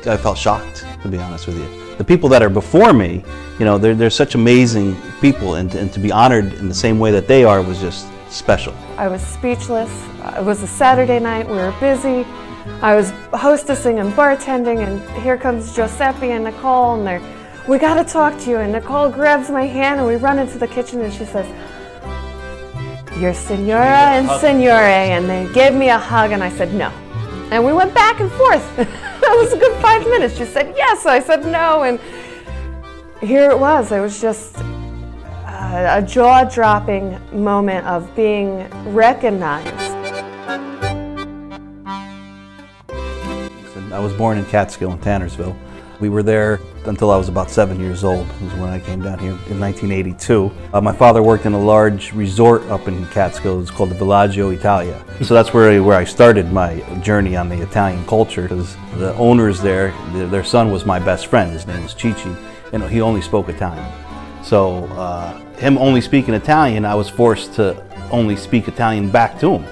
I felt shocked, to be honest with you. The people that are before me, you know, they're such amazing people, and to be honored in the same way that they are was just special. I was speechless. It was a Saturday night, we were busy. I was hostessing and bartending, and here comes Giuseppe and Nicole, and they're, "We gotta talk to you." And Nicole grabs my hand and we run into the kitchen and she says, "You're Signora and Signore," and they gave me a hug and I said no. And we went back and forth. That was a good 5 minutes. She said yes, I said no, and here it was. It was just a jaw-dropping moment of being recognized. I was born in Catskill in Tannersville. We were there until I was about 7 years old, was when I came down here in 1982. My father worked in a large resort up in Catskill. It's called the Villaggio Italia. So that's where I started my journey on the Italian culture, because the owners there, their son was my best friend. His name was Chichi, and he only spoke Italian. So him only speaking Italian, I was forced to only speak Italian back to him.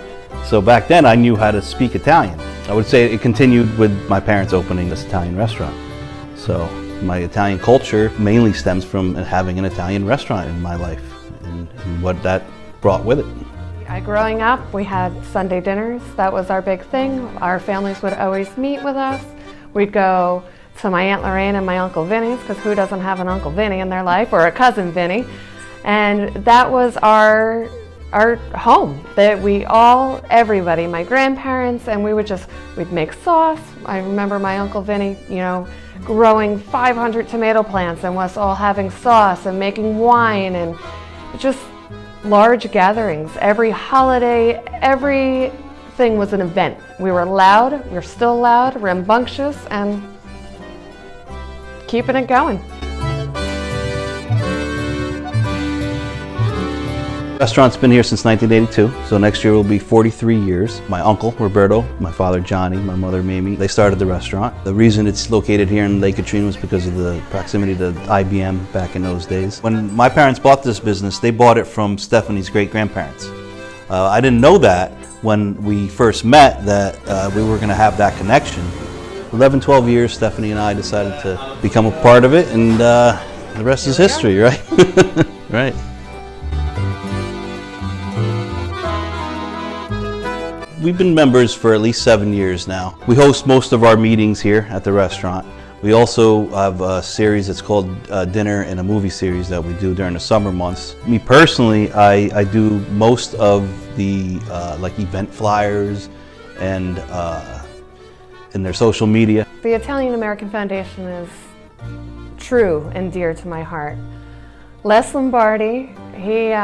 So back then I knew how to speak Italian. I would say it continued with my parents opening this Italian restaurant. So my Italian culture mainly stems from having an Italian restaurant in my life and what that brought with it. Growing up, we had Sunday dinners. That was our big thing. Our families would always meet with us. We'd go to my Aunt Lorraine and my Uncle Vinny's, because who doesn't have an Uncle Vinny in their life, or a cousin Vinny? And that was our home, that everybody, my grandparents, and we'd make sauce. I remember my Uncle Vinny, you know, growing 500 tomato plants and us all having sauce and making wine, and just large gatherings. Every holiday, everything was an event. We were loud, we're still loud, rambunctious, and keeping it going. The restaurant's been here since 1982, so next year will be 43 years. My uncle, Roberto, my father, Johnny, my mother, Mamie, they started the restaurant. The reason it's located here in Lake Katrina was because of the proximity to IBM back in those days. When my parents bought this business, they bought it from Stephanie's great-grandparents. I didn't know that when we first met, that we were going to have that connection. 11, 12 years, Stephanie and I decided to become a part of it, and the rest is history, right? Right. We've been members for at least 7 years now. We host most of our meetings here at the restaurant. We also have a series that's called Dinner and a Movie series that we do during the summer months. Me personally, I do most of the like event flyers and their social media. The Italian American Foundation is true and dear to my heart. Les Lombardi, he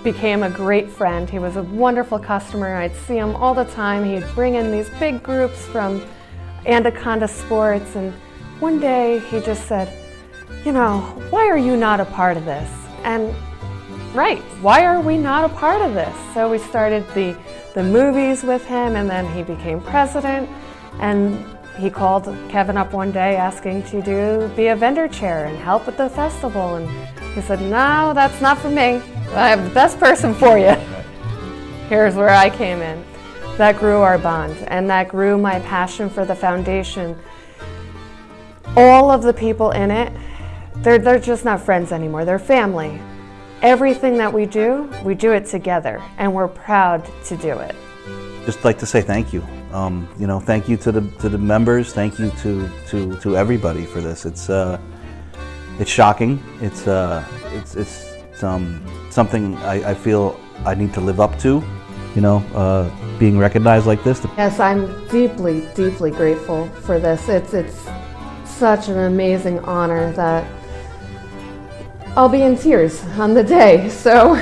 became a great friend. He was a wonderful customer. I'd see him all the time. He'd bring in these big groups from Anaconda Sports, and one day he just said, "You know, why are you not a part of this?" And right, why are we not a part of this? So we started the movies with him, and then he became president, and he called Kevin up one day asking to be a vendor chair and help with the festival, and he said, "No, that's not for me. I have the best person for you." Here's where I came in. That grew our bond, and that grew my passion for the foundation. All of the people in it, they're just not friends anymore, they're family. Everything that we do it together, and we're proud to do it. Just like to say thank you. You know, thank you to the members, thank you to everybody for this. It's shocking. It's something I feel I need to live up to, you know, being recognized like this. Yes, I'm deeply, deeply grateful for this. It's such an amazing honor that I'll be in tears on the day, so